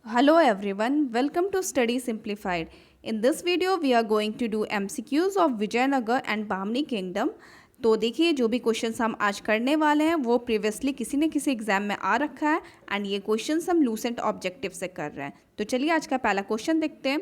Hello everyone, welcome to Study Simplified. In this video we are going to do MCQs of Vijayanagar and Bahmani Kingdom. तो देखिए जो भी questions हम आज करने वाले हैं वो प्रीवियसली किसी न किसी एग्जाम में आ रखा है एंड ये क्वेश्चंस हम लूसेंट ऑब्जेक्टिव से कर रहे हैं। तो चलिए आज का पहला क्वेश्चन देखते हैं।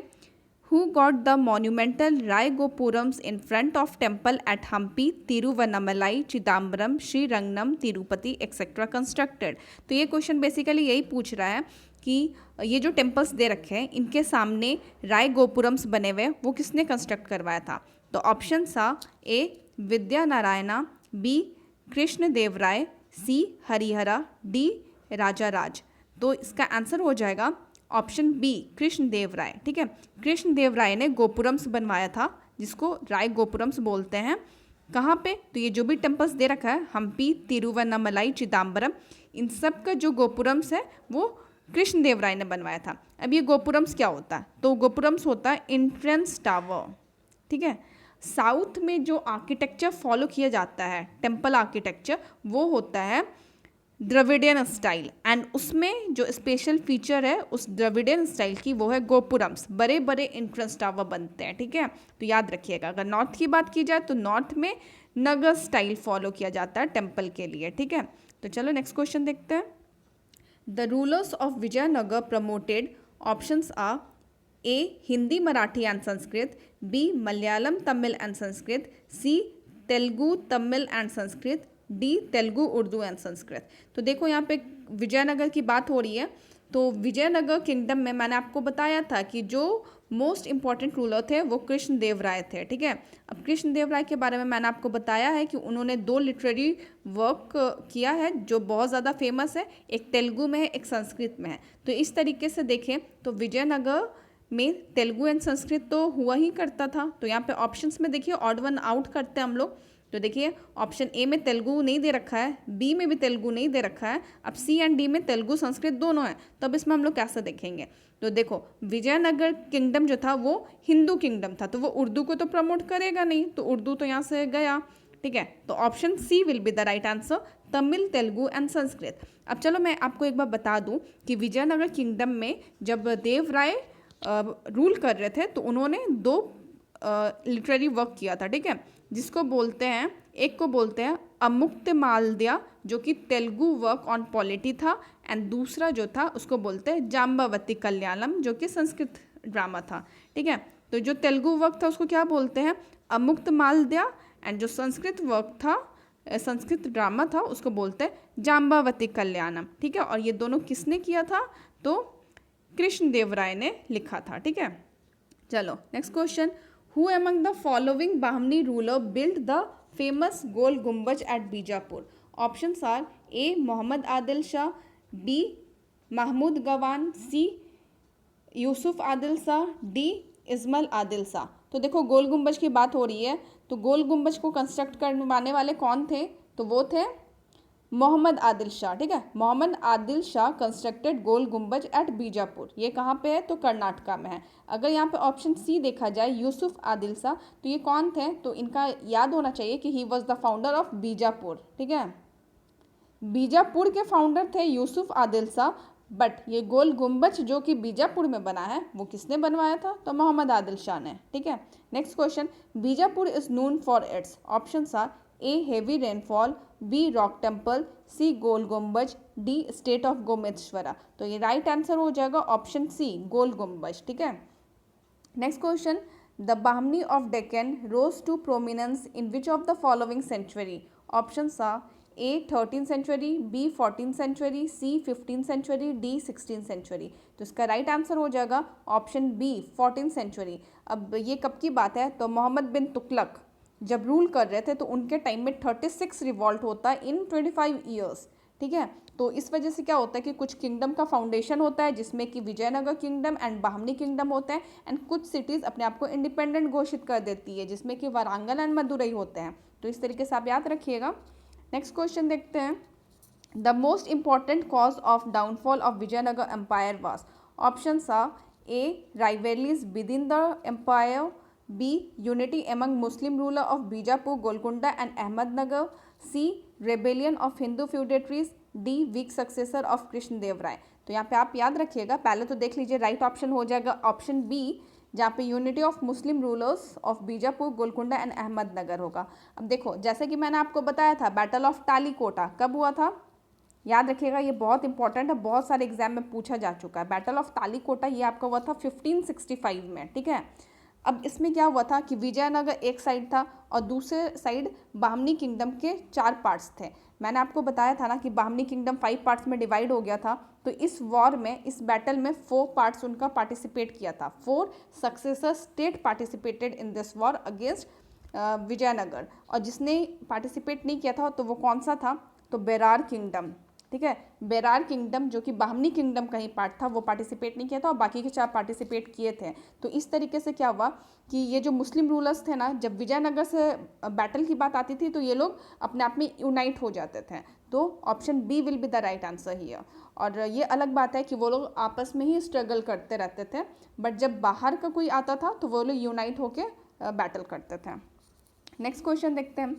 Who got the monumental Rai Gopurams in front of temple at Hampi, Tiruvannamalai, Chidambaram, Sri Rangnam, Tirupati, etc. constructed? तो ये क्वेश्चन बेसिकली यही पूछ रहा है कि ये जो टेम्पल्स दे रखे हैं इनके सामने राय गोपुरम्स बने हुए वो किसने कंस्ट्रक्ट करवाया था। तो ऑप्शन था ए विद्या नारायणा, बी कृष्ण देव राय, सी हरिहरा, डी राजा राज। तो इसका आंसर हो जाएगा ऑप्शन बी कृष्ण देव राय। ठीक है, कृष्ण देव राय ने गोपुरम्स बनवाया था जिसको राय गोपुरम्स बोलते हैं। कहाँ पे? तो ये जो भी टेम्पल्स दे रखा है हम्पी, तिरुवन्नामलाई, चिदम्बरम, इन सब का जो गोपुरम्स है वो कृष्ण देव राय ने बनवाया था। अब ये गोपुरम्स क्या होता है? तो गोपुरम्स होता है एंट्रेंस टावर। ठीक है, साउथ में जो आर्किटेक्चर फॉलो किया जाता है टेम्पल आर्किटेक्चर वो होता है द्रविडियन स्टाइल एंड उसमें जो स्पेशल फीचर है उस द्रविडियन स्टाइल की वो है गोपुरम्स, बड़े बड़े एंट्रेंस टावर बनते हैं। ठीक है, तो याद रखिएगा। अगर नॉर्थ की बात की जाए तो नॉर्थ में नगर स्टाइल फॉलो किया जाता है टेम्पल के लिए। ठीक है, तो चलो नेक्स्ट क्वेश्चन देखते हैं। The rulers of Vijayanagar promoted options are A. Hindi, Marathi and Sanskrit, B. Malayalam, Tamil and Sanskrit, C. Telugu, Tamil and Sanskrit, D. Telugu, Urdu and Sanskrit। तो देखो यहाँ पे विजयनगर की बात हो रही है। तो विजयनगर किंगडम में मैंने आपको बताया था कि जो मोस्ट इम्पॉर्टेंट रूलर थे वो कृष्ण देव राय थे। ठीक है, अब कृष्ण देव राय के बारे में मैंने आपको बताया है कि उन्होंने दो लिटरेरी वर्क किया है जो बहुत ज़्यादा फेमस है, एक तेलुगु में है, एक संस्कृत में है। तो इस तरीके से देखें तो विजयनगर में तेलुगु एंड संस्कृत तो हुआ ही करता था। तो यहाँ पे ऑप्शंस में देखिए ऑड वन आउट करते हैं हम लोग। तो देखिए ऑप्शन ए में तेलुगु नहीं दे रखा है, बी में भी तेलुगु नहीं दे रखा है, अब सी एंड डी में तेलुगु संस्कृत दोनों है। तो अब इसमें हम लोग कैसे देखेंगे? तो देखो विजयनगर किंगडम जो था वो हिंदू किंगडम था तो वो उर्दू को तो प्रमोट करेगा नहीं, तो उर्दू तो यहाँ से गया। ठीक है, तो option C will be the right answer, Tamil, Telugu and Sanskrit. अब चलो मैं आपको एक बार बता दूं कि विजयनगर किंगडम में जब देव राय रूल कर रहे थे तो उन्होंने दो लिटरेरी वर्क किया था। ठीक है, जिसको बोलते हैं, एक को बोलते हैं अमुक्त मालद्या जो कि तेलुगु वर्क ऑन पॉलिटी था एंड दूसरा जो था उसको बोलते हैं जाम्बावती कल्याणम जो कि संस्कृत ड्रामा था। ठीक है, तो जो तेलुगु वर्क था उसको क्या बोलते हैं? अमुक्त मालद्या एंड जो संस्कृत वर्क था, संस्कृत ड्रामा था, उसको बोलते हैं जाम्बावती कल्याणम। ठीक है, और ये दोनों किसने किया था? तो कृष्ण देव राय ने लिखा था। ठीक है, चलो next question. Who among the following Bahmani ruler built the famous Gol Gumbaz at Bijapur? Options are A. Muhammad Adil Shah, B. Mahmud Gawan, C. Yusuf Adil Shah, D Ismail Adil Shah. तो देखो गोल गुम्बज की बात हो रही है तो गोल गुम्बज को कंस्ट्रक्ट करवाने वाले कौन थे? तो वो थे मोहम्मद आदिल शाह। ठीक है, मोहम्मद आदिल शाह कंस्ट्रक्टेड गोल गुम्बज एट बीजापुर। ये कहाँ पे है? तो कर्नाटका में है। अगर यहाँ पे ऑप्शन सी देखा जाए यूसुफ आदिल शाह, तो ये कौन थे? तो इनका याद होना चाहिए कि he was the founder of Bijapur. ठीक है, बीजापुर के फाउंडर थे यूसुफ आदिल शाह, बट ये गोल गुम्बज जो कि बीजापुर में बना है वो किसने बनवाया था? तो मोहम्मद आदिल शाह ने। ठीक है, next question. Bijapur is known for its, options are A heavy rainfall, B rock temple, C Gol Gumbaz, D state of गोमेश्वरा। तो ये राइट आंसर हो जाएगा ऑप्शन सी गोल गुम्बज। ठीक है, next question. The Bahmani of Deccan rose to prominence in which of the following century? Options are A 13th century, B 14th century, C 15th century, D 16th century. तो इसका right answer हो जाएगा option B 14th century. अब ये कब की बात है? तो मोहम्मद बिन तुगलक जब रूल कर रहे थे तो उनके टाइम में 36 रिवॉल्ट होता है इन 25 ईयर्स। ठीक है, तो इस वजह से क्या होता है कि कुछ किंगडम का फाउंडेशन होता है जिसमें कि Vijayanagar kingdom and Bahmani kingdom होते हैं एंड कुछ सिटीज़ अपने आप को इंडिपेंडेंट घोषित कर देती है जिसमें कि वारंगल एंड मदुरई होते हैं। तो इस तरीके से आप याद रखिएगा। नेक्स्ट क्वेश्चन देखते हैं। The most important cause of downfall of Vijayanagar empire was? Options are A rivalries within the empire, B. Unity among Muslim ruler of Bijapur, Golconda and Ahmednagar, C. Rebellion of Hindu feudatories, D. Weak successor of Krishna Dev Rai। तो यहाँ पे आप याद रखिएगा, पहले तो देख लीजिए, राइट ऑप्शन हो जाएगा ऑप्शन बी, जहाँ पे unity of Muslim rulers of Bijapur, Golconda and Ahmednagar होगा। अब देखो, जैसे कि मैंने आपको बताया था, बैटल ऑफ टालीकोटा कब हुआ था, याद रखिएगा, ये बहुत इंपॉर्टेंट है, बहुत सारे एग्जाम में पूछा जा चुका है। बैटल ऑफ टालीकोटा ये आपका हुआ था 1565 में, ठीक है। अब इसमें क्या हुआ था कि विजयनगर एक साइड था और दूसरे साइड बाहमनी किंगडम के 4 पार्ट्स थे। मैंने आपको बताया था ना कि बाहमनी किंगडम 5 पार्ट्स में डिवाइड हो गया था। तो इस वॉर में, इस बैटल में 4 पार्ट्स उनका पार्टिसिपेट किया था। 4 successor state participated in this war against Vijayanagar. और जिसने पार्टिसिपेट नहीं किया था तो वो कौन सा था, तो बेरार किंगडम, ठीक है। बेरार किंगडम जो कि बाहमनी किंगडम का ही पार्ट था, वो पार्टिसिपेट नहीं किया था और बाकी के 4 पार्टिसिपेट किए थे। तो इस तरीके से क्या हुआ कि ये जो मुस्लिम रूलर्स थे ना, जब विजयनगर से बैटल की बात आती थी तो ये लोग अपने आप में यूनाइट हो जाते थे। तो option B will be the right answer here. और ये अलग बात है कि वो लोग आपस में ही स्ट्रगल करते रहते थे, बट जब बाहर का कोई आता था तो वो लोग यूनाइट होकर बैटल करते थे। नेक्स्ट क्वेश्चन देखते हैं।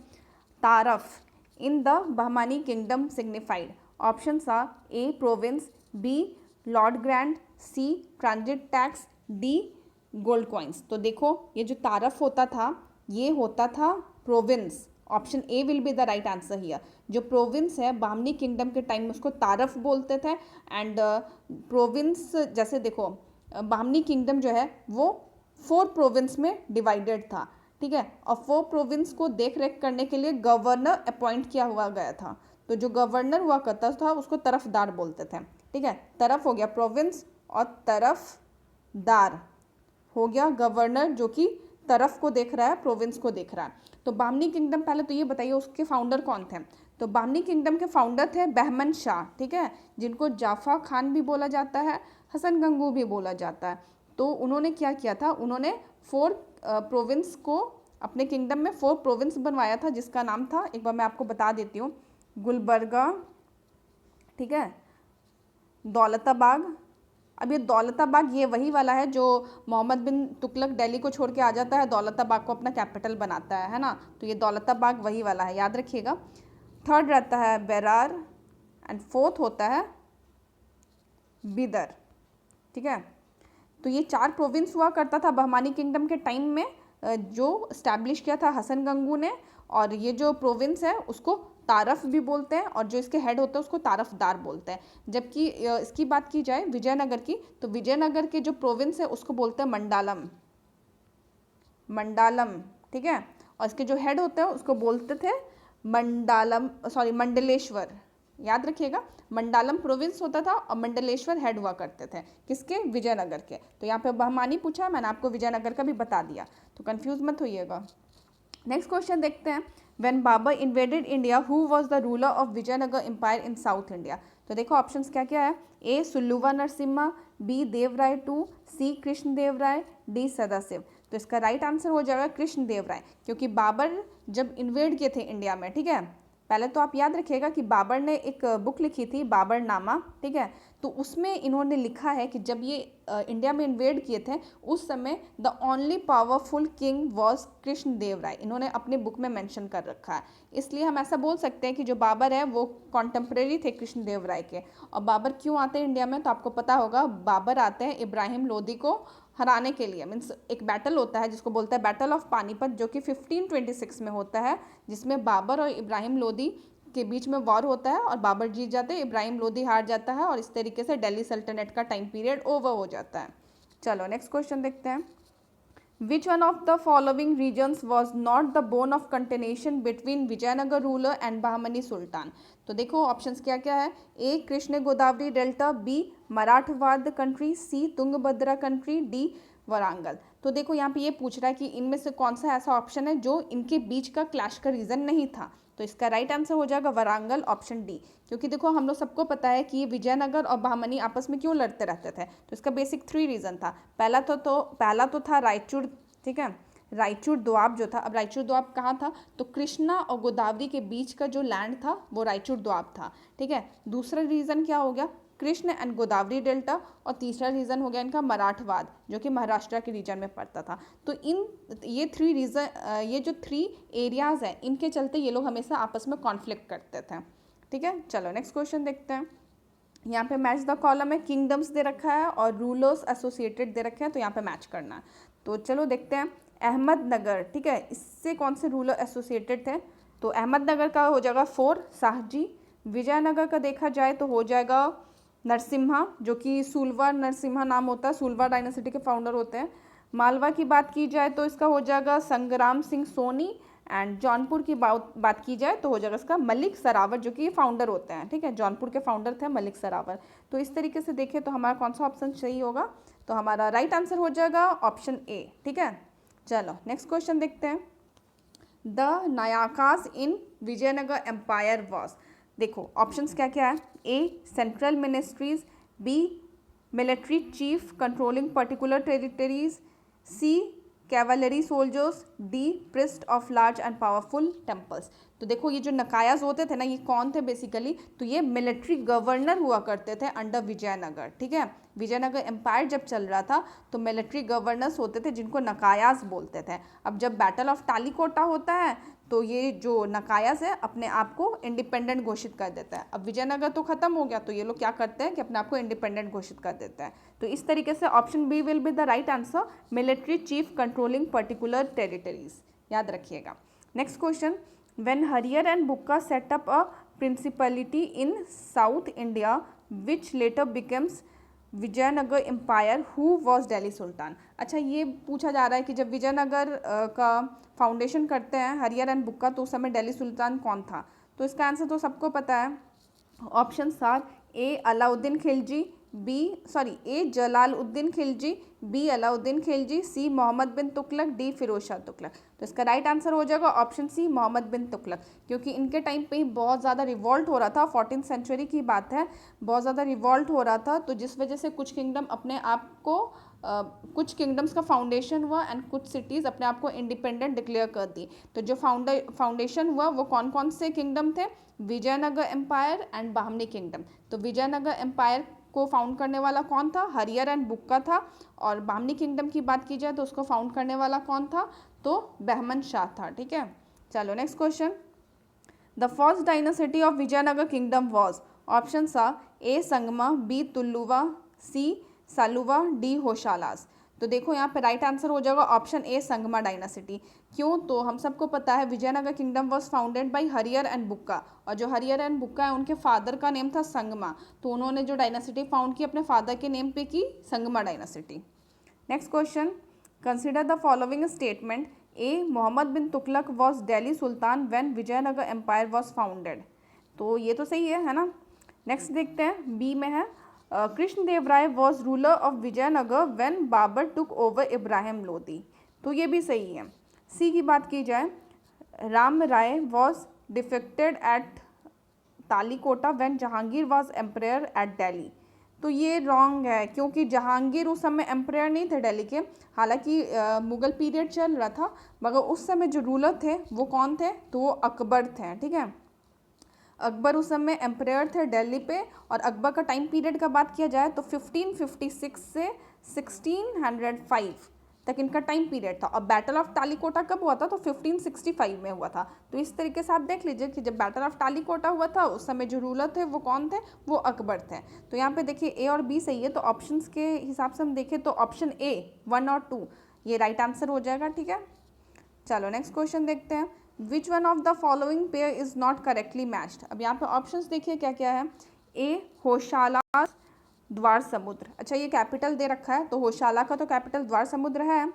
Taraf in the Bahmani kingdom signified. Options are A province, B land grant, C transit tax, D gold coins. तो देखो, ये जो तारफ होता था ये होता था province. Option A will be the right answer here. जो प्रोविंस है बाहमनी किंगडम के टाइम में उसको तारफ बोलते थे। एंड प्रोविंस, जैसे देखो, बाहमनी किंगडम जो है वो 4 प्रोविंस में डिवाइडेड था, ठीक है। और 4 प्रोविंस को देख रेख करने के लिए गवर्नर अपॉइंट किया हुआ गया था। तो जो गवर्नर हुआ करता था उसको तरफदार बोलते थे, ठीक है। तरफ हो गया प्रोविंस और तरफदार हो गया गवर्नर, जो कि तरफ को देख रहा है, प्रोविंस को देख रहा है। तो बाहमनी किंगडम, पहले तो ये बताइए उसके फाउंडर कौन थे। तो बाहमनी किंगडम के फाउंडर थे बहमन शाह, ठीक है, जिनको जाफा खान भी बोला जाता है, हसन गंगू भी बोला जाता है। तो उन्होंने क्या किया था, उन्होंने 4 प्रोविंस को, अपने किंगडम में 4 प्रोविंस बनवाया था, जिसका नाम था, एक बार मैं आपको बता देती हूँ, गुलबर्गा, ठीक है, दौलताबाग। अब ये दौलताबाग ये वही वाला है जो मोहम्मद बिन तुगलक दिल्ली को छोड़ के आ जाता है, दौलताबाग को अपना कैपिटल बनाता है ना। तो ये दौलताबाग वही वाला है, याद रखिएगा। 3rd रहता है बेरार एंड 4th होता है बिदर, ठीक है। तो ये 4 प्रोविंस हुआ करता था बहमानी किंगडम के टाइम में, जो इस्टेब्लिश किया था हसन गंगू ने। और ये जो प्रोविंस है उसको तारफ भी बोलते हैं और जो इसके हेड होते हैं उसको तारफदार बोलते हैं। जबकि इसकी बात की जाए विजयनगर की, तो विजयनगर के जो प्रोविंस है उसको बोलते हैं मंडालम, मंडालम, ठीक है। और इसके जो हेड होते हैं उसको बोलते थे मंडलेश्वर। याद रखिएगा, मंडालम प्रोविंस होता था और मंडलेश्वर हेड हुआ करते थे, किसके, विजयनगर के। तो यहाँ पे बहमानी पूछा, मैंने आपको विजयनगर का भी बता दिया, तो कंफ्यूज मत होइएगा। नेक्स्ट क्वेश्चन देखते हैं। When Babur invaded India who was the ruler of Vijayanagar empire in south India. तो देखो ऑप्शंस क्या क्या है। A Saluva Narasimha, B Devaraya two, C Krishnadevaraya, D Sadashiva. तो इसका राइट आंसर हो जाएगा कृष्णदेवराय, क्योंकि बाबर जब इन्वेड किए थे इंडिया में, ठीक है। पहले तो आप याद रखिएगा कि बाबर ने एक बुक लिखी थी बाबरनामा, ठीक है। तो उसमें इन्होंने लिखा है कि जब ये इंडिया में इन्वेड किए थे उस समय the only powerful king was Krishnadevaraya, इन्होंने अपनी बुक में मेंशन कर रखा है। इसलिए हम ऐसा बोल सकते हैं कि जो बाबर है वो कॉन्टेम्प्रेरी थे कृष्णदेवराय के। और बाबर क्यों आते हैं इंडिया में, तो आपको पता होगा, बाबर आते हैं इब्राहिम लोदी को हराने के लिए। मीन्स एक बैटल होता है जिसको बोलते हैं बैटल ऑफ पानीपत, जो कि 1526 में होता है, जिसमें बाबर और इब्राहिम लोदी के बीच में वॉर होता है और बाबर जीत जाते हैं, इब्राहिम लोदी हार जाता है और इस तरीके से दिल्ली सल्तनत का टाइम पीरियड ओवर हो जाता है। चलो नेक्स्ट क्वेश्चन देखते हैं। Which one of the following regions was not the bone of contention between Vijayanagar ruler and Bahmani sultan. तो देखो ऑप्शंस क्या क्या है। A Krishna Godavari delta, B Marathwada country, C Tungabhadra country, D Warangal. तो देखो यहाँ पे ये पूछ रहा है कि इनमें से कौन सा ऐसा ऑप्शन है जो इनके बीच का क्लैश का रीज़न नहीं था। तो इसका राइट आंसर हो जाएगा वारंगल, ऑप्शन डी। क्योंकि देखो हम लोग सबको पता है कि ये विजयनगर और बहमनी आपस में क्यों लड़ते रहते थे। तो इसका बेसिक 3 रीज़न था। पहला तो था रायचूर, ठीक है, रायचूर दोआब जो था। अब रायचूर दोआब कहाँ था, तो कृष्णा और गोदावरी के बीच का जो लैंड था वो रायचूर दोआब था, ठीक है। दूसरा रीज़न क्या हो गया, कृष्ण एंड गोदावरी डेल्टा। और तीसरा रीज़न हो गया इनका मराठवाड़, जो कि महाराष्ट्र के रीजन में पड़ता था। तो ये 3 रीज़न, ये जो 3 एरियाज़ हैं, इनके चलते ये लोग हमेशा आपस में कॉन्फ्लिक्ट करते थे, ठीक है। चलो नेक्स्ट क्वेश्चन देखते हैं। यहाँ पे मैच द कॉलम है, किंगडम्स दे रखा है और रूलर्स एसोसिएटेड दे रखे हैं, तो यहाँ पे मैच करना है। तो चलो देखते हैं। अहमदनगर, ठीक है, इससे कौन से रूलर एसोसिएटेड थे? तो अहमदनगर का हो जाएगा 4 शाहजी। विजयनगर का देखा जाए तो हो जाएगा नरसिम्हा, जो कि सुलवा नरसिम्हा नाम होता है, सुलवा डायनेसिटी के फाउंडर होते हैं। मालवा की बात की जाए तो इसका हो जाएगा संग्राम सिंह सोनी। एंड जौनपुर की बात की जाए तो हो जाएगा इसका मलिक सरावर, जो कि फाउंडर होते हैं, ठीक है, जौनपुर के फाउंडर थे मलिक सरावर। तो इस तरीके से देखें तो हमारा कौन सा ऑप्शन सही होगा? तो हमारा राइट आंसर हो जाएगा ऑप्शन ए, ठीक है। चलो नेक्स्ट क्वेश्चन देखते हैं। The Nayakas in Vijayanagar empire was. देखो ऑप्शंस क्या क्या है। A central ministries, B military chief controlling particular territories, C cavalry soldiers, D priest of large and powerful temples. तो देखो ये जो नकायाज होते थे ना, ये कौन थे बेसिकली? तो ये मिलिट्री गवर्नर हुआ करते थे अंडर विजयनगर, ठीक है। विजयनगर एम्पायर जब चल रहा था तो मिलिट्री गवर्नर्स होते थे जिनको नकायाज बोलते थे। अब जब बैटल ऑफ टालीकोटा होता है तो ये जो नकायास है अपने आप को इंडिपेंडेंट घोषित कर देता है। अब विजयनगर तो खत्म हो गया, तो ये लोग क्या करते हैं कि अपने आप को इंडिपेंडेंट घोषित कर देते हैं। तो इस तरीके से option B will be the right answer, military chief controlling particular territories, याद रखिएगा। Next question. When Harihara and Bukka set up a principality in south India which later becomes Vijayanagar empire, who was Delhi sultan. अच्छा, ये पूछा जा रहा है कि जब विजयनगर का फाउंडेशन करते हैं हरियर एंड बुक्का, तो उस समय दिल्ली सुल्तान कौन था? तो इसका आंसर तो सबको पता है। Option are A Alauddin Khilji, A Jalaluddin Khilji, B Alauddin Khilji, C Mohammad bin Tughlaq, D Firoz Shah Tughlaq. तो इसका राइट आंसर हो जाएगा ऑप्शन सी मोहम्मद बिन तुगलक, क्योंकि इनके टाइम पे ही बहुत ज़्यादा रिवॉल्ट हो रहा था। 14th सेंचुरी की बात है, बहुत ज़्यादा रिवॉल्ट हो रहा था, तो जिस वजह से कुछ किंगडम अपने आप को कुछ किंगडम्स का फाउंडेशन हुआ एंड कुछ सिटीज़ अपने आप को इंडिपेंडेंट डिक्लेयर कर दी। तो जो फाउंडेशन हुआ वो कौन कौन से किंगडम थे? Vijayanagar empire and Bahmani kingdom. तो विजयनगर एम्पायर को फाउंड करने वाला कौन था? हरियर एंड बुक्का था। और बाहमनी किंगडम की बात की जाए तो उसको फाउंड करने वाला कौन था? तो बहमन शाह था, ठीक है। चलो next question. The first dynasty of Vijayanagar kingdom was. Option आ A Sangama, B Tuluva, C Saluva, D Hoysalas. तो देखो यहाँ पे राइट आंसर हो जाएगा ऑप्शन ए संगमा डायनासिटी। क्यों? तो हम सबको पता है Vijayanagar kingdom was founded by Harihara and Bukka, और जो हरियर एंड बुक्का है उनके फादर का नेम था संगमा, तो उन्होंने जो डायनासिटी फाउंड की अपने फादर के नेम पे की, Sangama dynasty. Next question. Consider the following statement. A Mohammad bin Tughlaq was Delhi sultan when Vijayanagar empire was founded. तो ये तो सही है ना। नेक्स्ट देखते हैं, बी में है Krishnadevaraya was ruler of Vijayanagar when Babur took over Ibrahim Lodi. तो ये भी सही है। सी की बात की जाए, Ram Raya was defeated at Talikota when Jahangir was emperor at Delhi. तो ये रॉन्ग है, क्योंकि जहांगीर उस समय एम्परर नहीं थे दिल्ली के। हालांकि मुगल पीरियड चल रहा था, मगर उस समय जो रूलर थे वो कौन थे? तो वो अकबर थे, ठीक है। अकबर उस समय एम्परर थे दिल्ली पे। और अकबर का टाइम पीरियड का बात किया जाए तो 1556 से 1605 तक इनका टाइम पीरियड था। और बैटल ऑफ टालीकोटा कब हुआ था? तो 1565 में हुआ था। तो इस तरीके से आप देख लीजिए कि जब बैटल ऑफ टालीकोटा हुआ था उस समय जो रूलर थे वो कौन थे? वो अकबर थे। तो यहाँ पे देखिए ए और बी सही है, तो ऑप्शंस के हिसाब से हम देखें तो ऑप्शन ए 1 और 2 ये राइट आंसर हो जाएगा, ठीक है। चलो नेक्स्ट क्वेश्चन देखते हैं। Which one of the following pair is not correctly matched. अब यहाँ पे ऑप्शंस देखिए क्या क्या है। ए होशाला द्वार समुद्र। अच्छा, ये कैपिटल दे रखा है, तो होशाला का तो कैपिटल द्वार समुद्र है।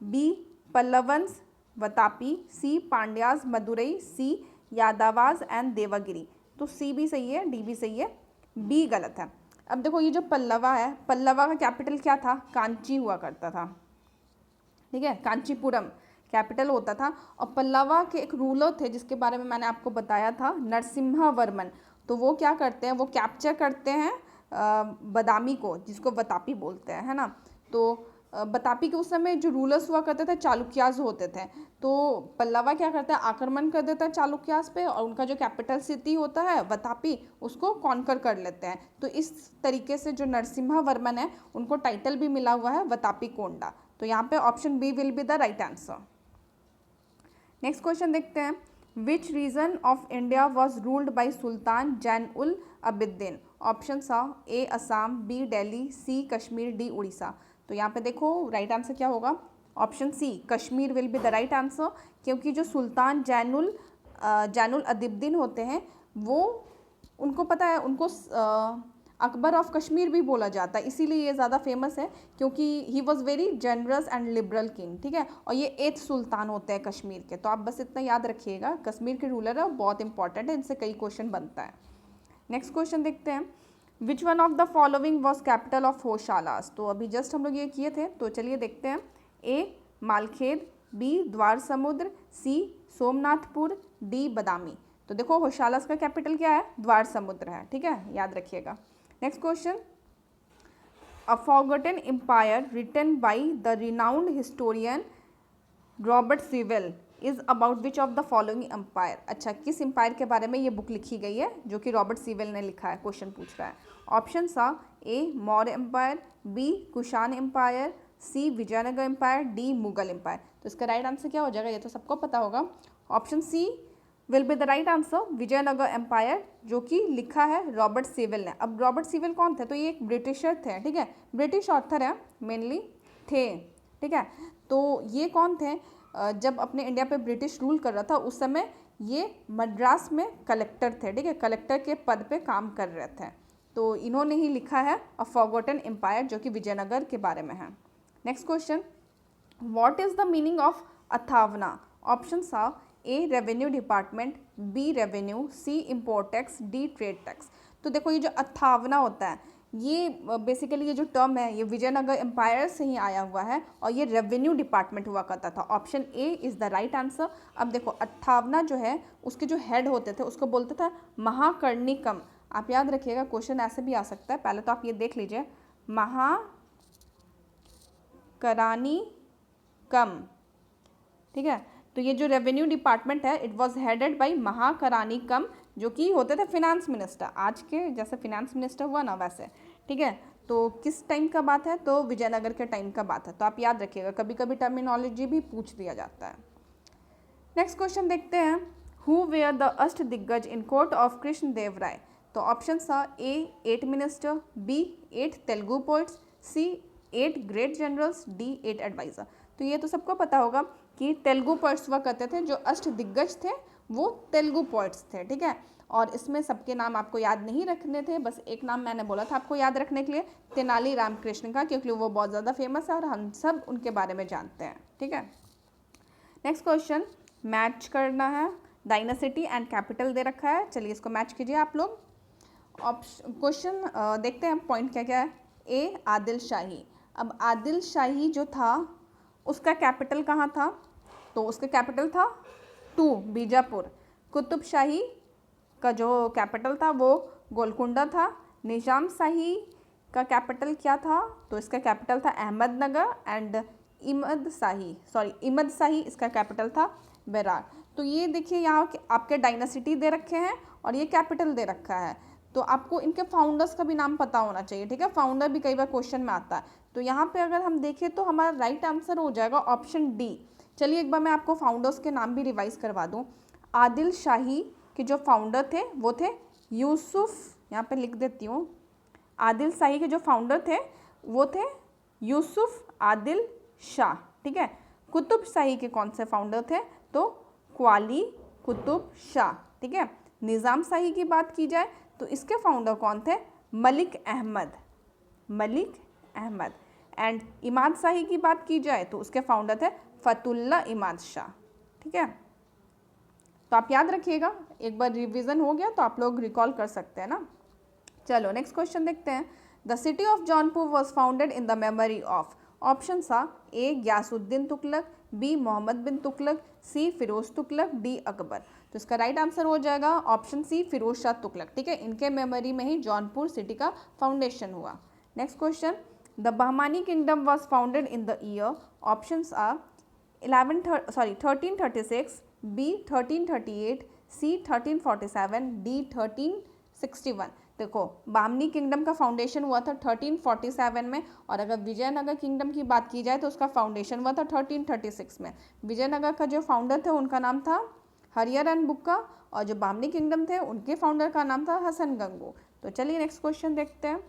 B Pallavas Vatapi, C Pandyas Madurai, C Yadavas and Devagiri. तो सी भी सही है, डी भी सही है, बी गलत है। अब देखो ये जो पल्लवा है, पल्लवा का कैपिटल क्या था? कांची हुआ करता था, ठीक है, कांचीपुरम कैपिटल होता था। और पल्लवा के एक रूलर थे जिसके बारे में मैंने आपको बताया था, नरसिम्हा वर्मन। तो वो क्या करते हैं? वो कैप्चर करते हैं बदामी को, जिसको वतापी बोलते हैं, है ना। तो बतापी के उस समय जो रूलर्स हुआ करते थे चालुक्याज होते थे। तो पल्लवा क्या करता है? आक्रमण कर देता है चालुक्याज पे, और उनका जो कैपिटल सिटी होता है वतापी उसको कॉन्कर कर लेते हैं। तो इस तरीके से जो नरसिम्हा वर्मन है उनको टाइटल भी मिला हुआ है वतापी कोंडा। तो यहाँ पे option B will be the right answer. Next question देखते हैं। Which region of India was ruled by sultan Zain ul Abidin? Option A Assam, B Delhi, C Kashmir, D Orissa. तो यहाँ पे देखो राइट आंसर क्या होगा, option C Kashmir will be the right answer, क्योंकि जो सुल्तान जैनुल अबिद्दीन होते हैं वो, उनको पता है, उनको अकबर ऑफ कश्मीर भी बोला जाता है, इसीलिए ये ज़्यादा फेमस है, क्योंकि he was very generous and liberal king, ठीक है। और ये 8th सुल्तान होते हैं कश्मीर के, तो आप बस इतना याद रखिएगा, कश्मीर के रूलर है, बहुत इंपॉर्टेंट है, इनसे कई क्वेश्चन बनता है। नेक्स्ट क्वेश्चन देखते हैं, which one of the following was capital of Hoysalas? तो अभी जस्ट हम लोग ये किए थे, तो चलिए देखते हैं। ए मालखेद, बी द्वार समुद्र, सी सोमनाथपुर, डी बदामी। तो देखो होशालास का कैपिटल क्या है, द्वार समुद्र है, ठीक है, याद रखिएगा। Next question, a forgotten empire written by the renowned historian Robert Sewell is about which of the following empire? अच्छा, किस एम्पायर के बारे में ये बुक लिखी गई है जो कि रॉबर्ट सीवेल ने लिखा है, क्वेश्चन पूछ रहा है। Option A Maurya empire, B Kushan empire, C Vijayanagar empire, D Mughal empire. तो इसका राइट आंसर क्या हो जाएगा, ये तो सबको पता होगा, option C will be the right answer, Vijayanagar empire, जो कि लिखा है रॉबर्ट सीवेल ने। अब रॉबर्ट सीवेल कौन थे, तो ये एक ब्रिटिशर थे, ठीक है, ब्रिटिश ऑथर है मेनली थे, ठीक है। तो ये कौन थे, जब अपने इंडिया पे ब्रिटिश रूल कर रहा था उस समय ये मद्रास में कलेक्टर थे, ठीक है, कलेक्टर के पद पे काम कर रहे थे। तो इन्होंने ही लिखा है अ फॉरगॉटन एम्पायर, जो कि विजयनगर के बारे में है। Next question, what is the meaning of athavana? Option A revenue department, B revenue, C import tax, D trade tax. तो देखो ये जो अथावना होता है, ये बेसिकली ये जो टर्म है ये विजयनगर एम्पायर से ही आया हुआ है, और ये रेवेन्यू डिपार्टमेंट हुआ करता था। Option A is the right answer. अब देखो अथावना जो है उसके जो हेड होते थे उसको बोलते थे महाकर्णिकम। आप याद रखिएगा, क्वेश्चन ऐसे भी आ सकता है, पहले तो आप ये देख लीजिए, महाकरानीकम, ठीक है। तो ये जो रेवेन्यू डिपार्टमेंट है इट वाज हेडेड बाय महाकरानीकम, जो कि होते थे फिनेंस मिनिस्टर, आज के जैसे फिनेंस मिनिस्टर हुआ ना वैसे, ठीक है। तो किस टाइम का बात है, तो विजयनगर के टाइम का बात है, तो आप याद रखिएगा, कभी कभी टर्मिनोलॉजी भी पूछ दिया जाता है। नेक्स्ट क्वेश्चन देखते हैं, who where the Ashta Diggaja in court of Krishna Deva Raya? तो option A 8 minister, B 8 Telugu poets, C 8 great generals, D 8 adviser. तो ये तो सबको पता होगा कि तेलुगु पोइट्स हुआ करते थे, जो अष्ट दिग्गज थे वो तेलुगु पोइट्स थे, ठीक है। और इसमें सबके नाम आपको याद नहीं रखने थे, बस एक नाम मैंने बोला था आपको याद रखने के लिए, तेनाली रामकृष्ण का, क्योंकि वो बहुत ज़्यादा फेमस है और हम सब उनके बारे में जानते हैं, ठीक है। नेक्स्ट क्वेश्चन, मैच करना है, डायनासिटी एंड कैपिटल दे रखा है, चलिए इसको मैच कीजिए आप लोग। क्वेश्चन देखते हैं पॉइंट क्या क्या है। ए आदिल शाही, अब आदिल शाही जो था उसका कैपिटल कहाँ था, तो उसका कैपिटल था बीजापुर। कुतुब शाही का जो कैपिटल था वो गोलकुंडा था। निजाम शाही का कैपिटल क्या था, तो इसका कैपिटल था अहमदनगर, एंड इमद शाही इसका कैपिटल था बेरार। तो ये देखिए यहाँ आपके डायनासिटी दे रखे हैं और ये कैपिटल दे रखा है, तो आपको इनके फाउंडर्स का भी नाम पता होना चाहिए, ठीक है, फाउंडर भी कई बार क्वेश्चन में आता है। तो यहाँ पे अगर हम देखें तो हमारा राइट आंसर हो जाएगा ऑप्शन डी। चलिए एक बार मैं आपको फाउंडर्स के नाम भी रिवाइज करवा दूँ। आदिल शाही के जो फाउंडर थे वो थे यूसुफ, यहाँ पे लिख देती हूँ, आदिल शाही के जो फाउंडर थे वो थे यूसुफ आदिल शाह, ठीक है। कुतुब शाही के कौन से फाउंडर थे, तो क्वाली कुतुब शाह, ठीक है। निज़ाम शाही की बात की जाए तो इसके फाउंडर कौन थे, मलिक अहमद। एंड इमाद शाही की बात की जाए तो उसके फाउंडर थे फतुल्ला इमाद शाह, ठीक है। तो आप याद रखिएगा, एक बार रिवीजन हो गया तो आप लोग रिकॉल कर सकते हैं ना। चलो नेक्स्ट क्वेश्चन देखते हैं। The city of Jaunpur was founded in the memory of? Option A Ghiyasuddin Tughlaq, B Mohammad bin Tughlaq, C Firoz Tughlaq, D Akbar. तो इसका राइट आंसर हो जाएगा ऑप्शन सी फिरोज शाह तुगलक, ठीक है। इनके मेमोरी में ही जौनपुर सिटी का फाउंडेशन हुआ। Next question, the Bahmani kingdom was founded in the year? Options are 1336, B 1338, C 1347, D 1361। देखो बामनी किंगडम का फाउंडेशन हुआ था 1347 में, और अगर विजयनगर किंगडम की बात की जाए तो उसका फाउंडेशन हुआ था 1336 में। विजयनगर का जो फाउंडर थे उनका नाम था हरियर एंड बुक्का, और जो बामनी किंगडम थे उनके फाउंडर का नाम था हसन गंगू। तो चलिए नेक्स्ट क्वेश्चन देखते हैं।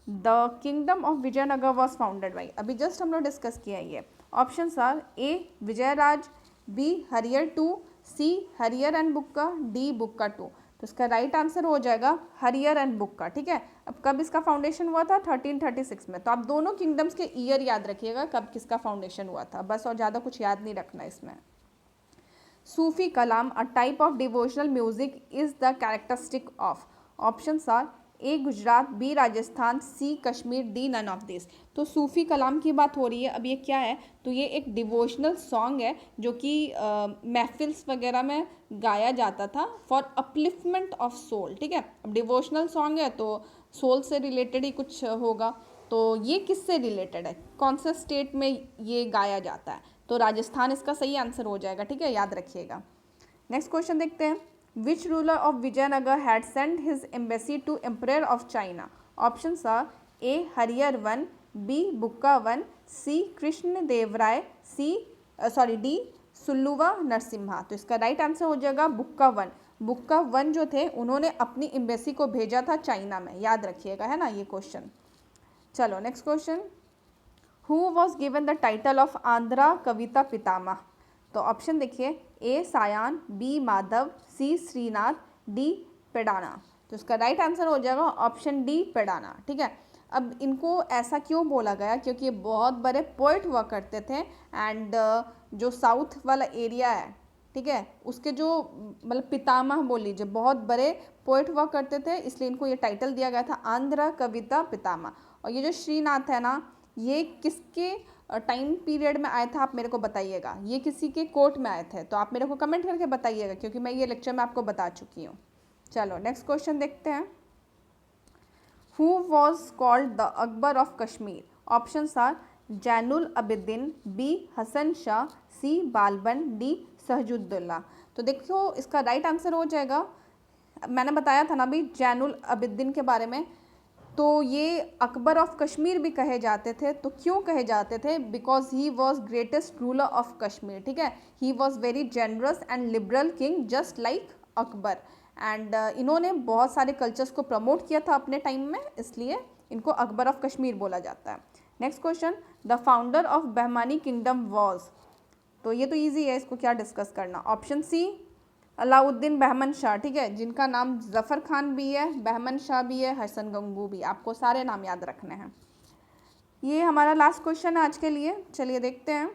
The kingdom of Vijayanagar was founded by, अभी जस्ट हम लोग डिस्कस किया ये। Option are A Vijayaraj, B Harihara two, C Harihara and Bukka, D Bukka two. तो इसका राइट आंसर हो जाएगा हरियर एंड बुक्का। ठीक है, अब कब इसका फाउंडेशन हुआ था? 1336 में। तो आप दोनों किंगडम्स के ईयर याद रखिएगा कब किसका फाउंडेशन हुआ था, बस, और ज़्यादा कुछ याद नहीं रखना इसमें। Sufi kalam, a type of devotional music, is the characteristic of. Options are A Gujarat, B Rajasthan, C Kashmir, D none of this. तो सूफ़ी कलाम की बात हो रही है। अब ये क्या है? तो ये एक डिवोशनल सॉन्ग है जो कि महफिल्स वगैरह में गाया जाता था फॉर अपलिफ्टमेंट ऑफ सोल। ठीक है, अब डिवोशनल सॉन्ग है तो सोल से रिलेटेड ही कुछ होगा। तो ये किससे रिलेटेड है, कौन सा स्टेट में ये गाया जाता है? तो राजस्थान इसका सही आंसर हो जाएगा। ठीक है, याद रखिएगा। नेक्स्ट क्वेश्चन देखते हैं। Which ruler of Vijayanagar had sent his embassy to Emperor of China? Options are A. Hariyar I, B. Bukka I, C. Krishna Dev Rai, D. सुल्लुवा Narasimha. तो इसका राइट आंसर हो जाएगा बुक्का वन। बुक्का वन जो थे उन्होंने अपनी एम्बेसी को भेजा था चाइना में, याद रखिएगा, है ना ये क्वेश्चन। चलो next question. Who was given the title of Andhra Kavita Pitamaha? तो ऑप्शन देखिए, A Sayana, B Madhava, C Srinatha, D Peddana. तो इसका राइट आंसर हो जाएगा ऑप्शन डी पेडाना। ठीक है, अब इनको ऐसा क्यों बोला गया? क्योंकि ये बहुत बड़े पोइट हुआ करते थे एंड जो साउथ वाला एरिया है, ठीक है, उसके जो मतलब पितामह बोल लीजिए, बहुत बड़े पोइट हुआ करते थे, इसलिए इनको ये टाइटल दिया गया था आंध्र कविता पितामह। और ये जो श्रीनाथ है ना, ये किसके टाइम पीरियड में आए थे आप मेरे को बताइएगा। ये किसी के कोर्ट में आए थे, तो आप मेरे को कमेंट करके बताइएगा क्योंकि मैं ये लेक्चर में आपको बता चुकी हूँ। चलो नेक्स्ट क्वेश्चन देखते हैं। Who was called the Akbar of Kashmir? Options are Zainul Abidin, B Hasan Shah, C Balban, D Sahajuddaula. तो देखो इसका राइट आंसर हो जाएगा, मैंने बताया था ना अभी जैनुल अबिद्दीन के बारे में। तो ये अकबर ऑफ कश्मीर भी कहे जाते थे। तो क्यों कहे जाते थे? Because he was greatest ruler of Kashmir. ठीक है, he was very generous and liberal king just like Akbar. And इन्होंने बहुत सारे कल्चर्स को प्रमोट किया था अपने टाइम में, इसलिए इनको अकबर ऑफ कश्मीर बोला जाता है। Next question. The founder of Bahmani kingdom was. तो ये तो ईजी है, इसको क्या डिस्कस करना। ऑप्शन सी अलाउद्दीन बहमन शाह, ठीक है, जिनका नाम जफ़र खान भी है, बहमन शाह भी है, हसन गंगू भी। आपको सारे नाम याद रखने हैं। ये हमारा लास्ट क्वेश्चन है आज के लिए। चलिए देखते हैं।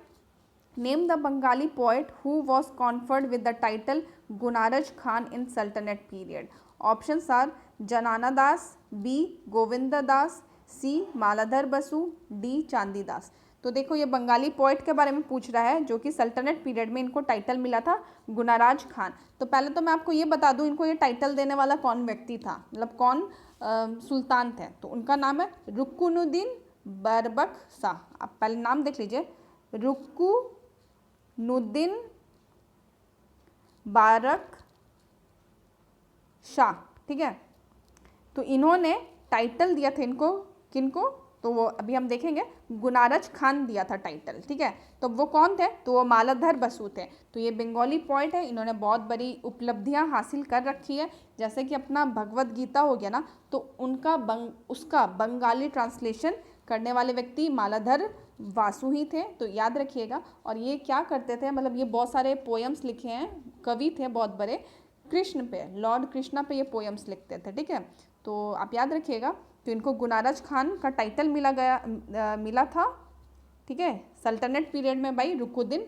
Name the Bengali poet who was conferred with the title Gunaraj Khan in sultanate period. Options are Jnana Das, B Govind Das, C Maladhar Basu, D Chandi Das. तो देखो ये बंगाली पोइट के बारे में पूछ रहा है जो कि सल्तनत पीरियड में इनको टाइटल मिला था गुनाराज खान। तो पहले तो मैं आपको ये बता दूं इनको ये टाइटल देने वाला कौन व्यक्ति था, मतलब कौन सुल्तान थे। तो उनका नाम है रुकुनुद्दीन बरबक शाह। आप पहले नाम देख लीजिए, रुकुनुद्दीन बारक शाह। ठीक है, तो इन्होंने टाइटल दिया था इनको, किनको? तो वो अभी हम देखेंगे, गुनारज खान दिया था टाइटल। ठीक है, तो वो कौन थे? तो वो मालाधर बसु थे। तो ये बंगाली पोइट है, इन्होंने बहुत बड़ी उपलब्धियां हासिल कर रखी है। जैसे कि अपना भगवत गीता हो गया ना, तो उसका बंगाली ट्रांसलेशन करने वाले व्यक्ति मालाधर वासु ही थे। तो याद रखिएगा। और ये क्या करते थे, मतलब ये बहुत सारे पोएम्स लिखे हैं, कवि थे बहुत बड़े, कृष्ण पे, लॉर्ड कृष्णा पे ये पोएम्स लिखते थे। ठीक है, तो आप याद रखिएगा। तो इनको गुनारज खान का टाइटल मिला था, ठीक है, सल्तनत पीरियड में बाई रुकुनुद्दीन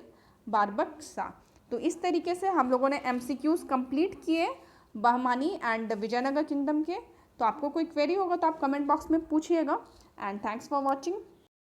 बारबक शाह। तो इस तरीके से हम लोगों ने MCQs कंप्लीट किए बहमानी एंड विजयनगर किंगडम के। तो आपको कोई क्वेरी होगा तो आप कमेंट बॉक्स में पूछिएगा। And thanks for watching.